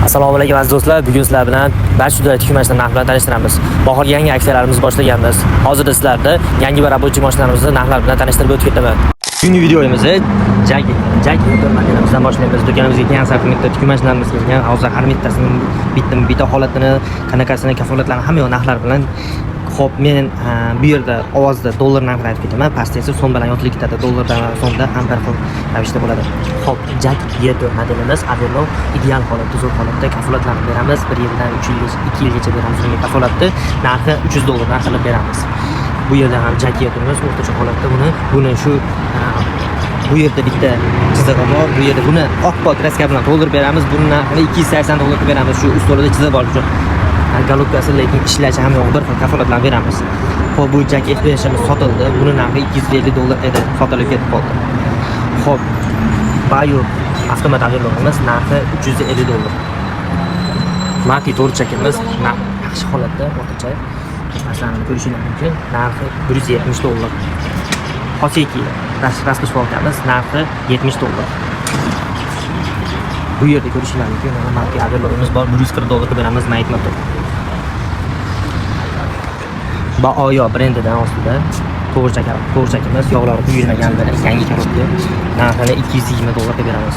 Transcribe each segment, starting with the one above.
Assalomu alaykum aziz do'stlar. Bugun sizlar bilan Bashudda tikuvchi mashina narxi bilan tanishtiramiz. Bahorga yangi aksiyalarimizni boshlaganmiz. Hozirda sizlarni yangi va rabochiy mashinalarimizni narxlari bilan tanishtirib o'tib ketaman. Bugungi videomizni Jack modelimizdan boshlaymiz. Do'konimizga yangi sortimentda tikuvchi mashinalarimiz kelgan. Hozir har bittasining bitta holatini, qanaqasini, kafolatlarini hamma narxlar bilan Xo'p, men bu yerda ovozda dollar narxini aytib ketaman. Pastda esa so'm bilan yozilib ketadi. Dollardan so'mda ham bir xil ravishda bo'ladi. Xo'p, Jack Y4 modelimiz Avelo ideal holatda, zo'r holatda kafolatlarni beramiz. 1 yildan 3 yilgacha, 2 yilgacha beramiz bunga kafolatni. Narxi $300 qilib beramiz. Bu yerda ham Jack Y4imiz o'rtacha holatda buni shu bu yerda bitta chizig'i bor. Bu yerda buni oq kraska bilan to'ldirib beramiz. Buni narxini $280 qilib beramiz. Shu ustolida chizig'i bor uchun. Galopkasi lekin ishlashi ham yo'q, bir xil kafolatlar beramiz. Xo'p, bu Jack F5imiz sotildi. Buni narxi $250 edi, sotilib ketib qoldi. Xo'p, Bayo avtomat avtomobilimiz narxi $350. Mati to'rtchakimiz yaxshi holatda, o'rtacha masalani ko'rishingiz mumkin. Narxi $170. Hoseki rasposhvolkamiz narxi $70. Bu yerda ko'rishingiz mumkin. Mana Mati avtomobilimiz bor, $140 beramiz, Night motor. Baoyo brendidan ostida to'g'richakimiz yog'lari quyilmagan bir yangi korobka. Narxini $220 beramiz.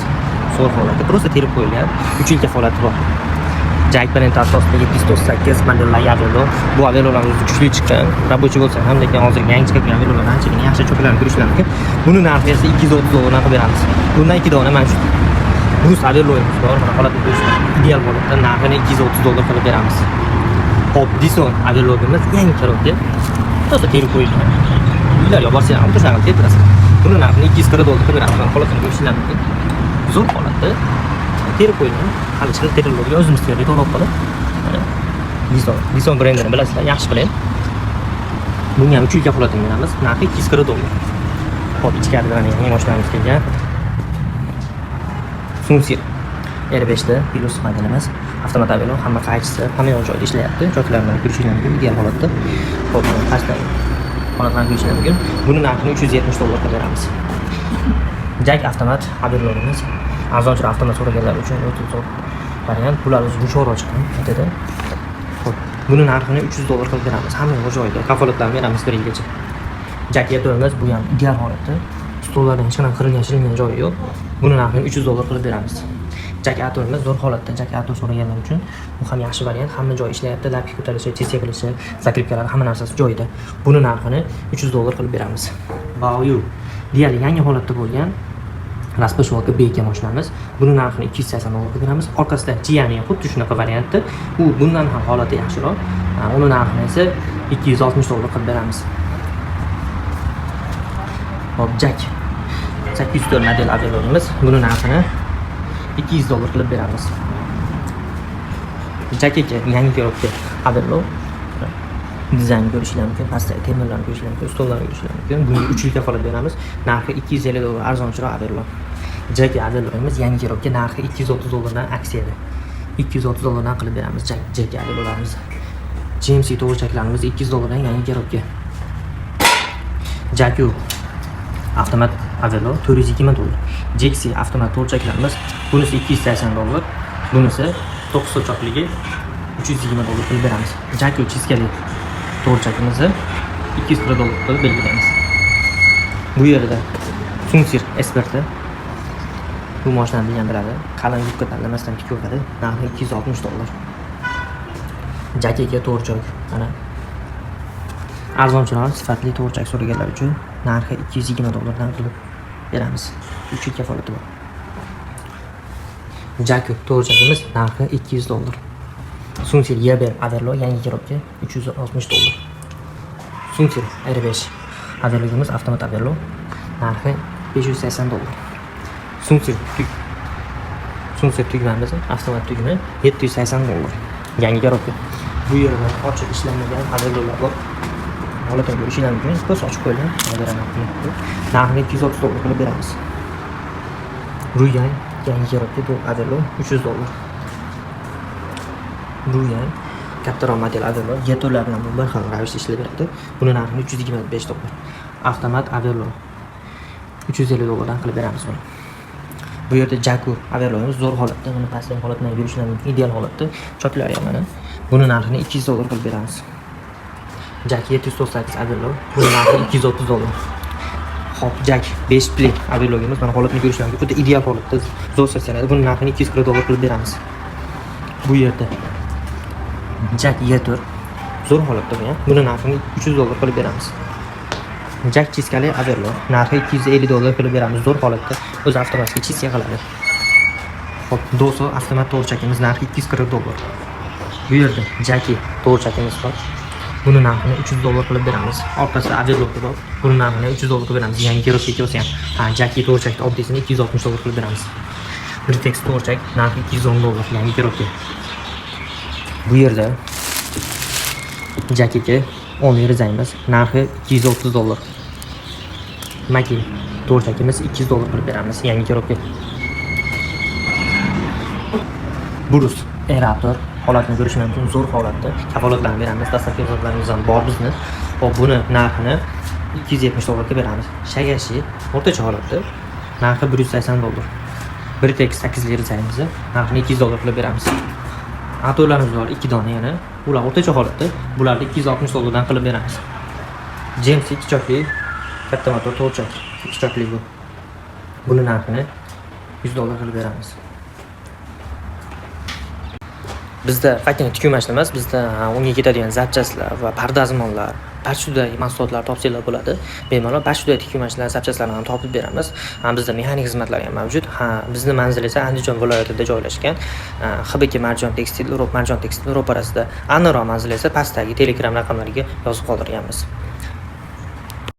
Zo'r holatda, просто terib qo'yilgan. 3 yil kafolati bor. Jack brendi asosida 738 modellar Avelo. Bu Avelolarimiz kuchli chiqqan. Rabochiy bo'lsa ham, lekin hozir yangi chiqib turgan Avelolar anchagina yaxshi cho'klarni ko'rishingiz mumkin. Buni narxi esa $230 qilib beramiz. Bundan 2 dona mana shu Brus Avelo'miz bor. Mana holatni ko'rishinglar. Ideal holatda narxini $230 qilib beramiz. Xo'p, Dison Avelo'miz yangi korobka. To'g'ri terib qo'yilgan. Uylarga borsang ham to'shag'ini tertirasiz. Buni narxini $240 qilib beramiz. Holatini ko'rishingiz mumkin. Zo'r holatda terib qo'yilgan. Hali chiqib teriladigan o'zimiz terib to'g'ri qilib. Dison brendini bilasizlar, yaxshi brend. Bunga ham 3 yil kafolatini beramiz. Narxi $240. Xo'p, ichkarida mana yangi mashinamiz kelgan. Sunsir R5da Plus modelimiz. Avtomat Avelo hamma qaychisi, hamma joyda ishlayapti. Cho'klarni ko'rishingiz mumkin, ideal holatda. Xo'p, pastda holatlarni ko'rishingiz mumkin. Buni narxini $370 qilib beramiz. Jack avtomat Avelo'miz arzonchiroq avtomat so'raganlar uchun o'ta zo'r variant. Bular o'zi yumshoqroq chiqqan dedi. Xo'p, buni narxini $300 qilib beramiz. Hamma joyda kafolatlarni beramiz 1 yilgacha. Jack Y4imiz bu ham ideal holatda. Stollardan hech qanaqa qirilgan joyi yo'q. Buni narxini $300 qilib beramiz. Jack A4imiz zo'r holatda. Jack A4 so'raganlar uchun bu ham yaxshi variant. Hamma joy ishlayapti. Lapki ko'tarilishi, test qilishi, zakripkalar hamma narsasi joyida. Buni narxini $300 qilib beramiz. Baoyu deyarli yangi holatda bo'lgan rasposhvolka BK mashinamiz. Buni narxini $280 qilib beramiz. Orqasida Giani xuddi shunaqa variantda. U bundan ham holati yaxshiroq. Uni narxini esa $260 qilib beramiz. Hop, Jack 804 model Avelo'miz. Buni narxini $200 qilib beramiz. Jack yangi korobka Avelo. Dizayn ko'rishingiz mumkin, pastda temirlarni ko'rishingiz mumkin, stollarni ko'rishingiz mumkin. Bunga 3 yil kafolat beramiz. Narxi $250, arzonchiroq Avelo. Jack Avelo'miz yangi korobka, narxi $230 dan aksiyada. $230 dan qilib beramiz Jack Avelo'larimiz. GMC to'g'richaklarimiz $200 dan yangi korobka. Jack avtomat Avelo $420. Jexi avtomat to'g'richaklarimiz, bunisi $280, bunisi 9 sochoqligi $320 qilib beramiz. Jack chiskali to'g'richakimizni $240 qilib belgilaymiz. Bu yerda Sunsir Esperti. Bu mashinani bilgan biladi. Qalin yubka tanlamasdan tik o'tadi. Narxi $260. Jackga to'g'richak. Mana arzonchiroq sifatli to'g'richak so'raganlar uchun narxi $220 dan qilib beramiz. 3 yil kafolati bor. Jack to'g'richagimiz narxi $200. Sunsir Y1 Avelo yangi korobka $360. Sunsir R5 Avelo'miz avtomat Avelo narxi $580. Sunsir tugmamiz avtomat tugma $780. Yangi korobka. Bu yerda ochiq ishlanmagan Avelo'lar bor. Holatini ko'rishingiz mumkin. Ko'z ochib qo'yilgan. Narxini $230 qilib beramiz. Ruyan yangi korobka bu Avelo $300. Ruyan kattaroq model Avelo Y4lar bilan bir xil ravishda ishlayveradi. Buni narxini $325. Avtomat Avelo $350 dan qilib beramiz buni. Bu yerda Jaku averloyimiz zo'r holatda, buni pastdan holatdan yurishlari mumkin, ideal holatda. Choklari ham mana. Buni narxini $200 qilib beramiz. Jack 798 averloy, buni narxi $230. Hop, Jack 5 pli averloyimiz mana holatni ko'rishlari mumkin. Xuddi ideal holatda zo'r saslanadi. Buni narxini $240 qilib beramiz. Bu yerda Jack Y4 zo'r holatda bu ham. Buni narxini $300 qilib beramiz. Jack chiskali averloy, narxi $250 qilib beramiz. Zo'r holatda, o'zi avtomatik chiska qiladi. Hop, Doso avtomat to'g'richakimiz narxi $240. Bu yerda Jacki to'g'richakimiz bor. Buni narxini $300 qilib beramiz. Orqasida averloy bor. Buni narxini $300 qilib beramiz. Yangi kerak bo'lsa ham. Ha, Jacki to'g'richakni oddiysini $260 qilib beramiz. Britex to'g'richak narxi $210 yangi kerak. Bu yerda Jackiga 10 rezaymiz. Narxi $230. Maki to'g'richakimiz $200 qilib beramiz. Yangi kerak. Burus Raptor holatni ko'rish mumkin, zo'r holatda. Kafolatlarni beramiz, dastlabki kafolatlarimiz ham bor bizni. Hop, buni narxini $270 ga beramiz. Shagashi o'rtacha holatda. Narxi $180. Britex 8 rezaymiz. Narxini $200 qilib beramiz. Atolarimiz bor 2 dona yana. Ular o'rtacha holatda. Bularni $260 dan qilib beramiz. James 2 chokli katta motor to'g'richak 2 chokli bu. Buni narxini $100 qilib beramiz. Bizda faqatgina tikuv mashina emas, bizda unga ketadigan zapchastlar va pardazmonlar, barcha mahsulotlar topsanglar bo'ladi. Bemalol barcha tikuv mashinalar zapchastlarini ham topib beramiz. Bizda mexanik xizmatlar ham mavjud. Bizning manzil esa Andijon viloyatida joylashgan. XBK Marjon Tekstil, Marjon Tekstil ro'parasida. Aniqroq manzil esa pastdagi Telegram raqamlariga yozib qoldirganmiz.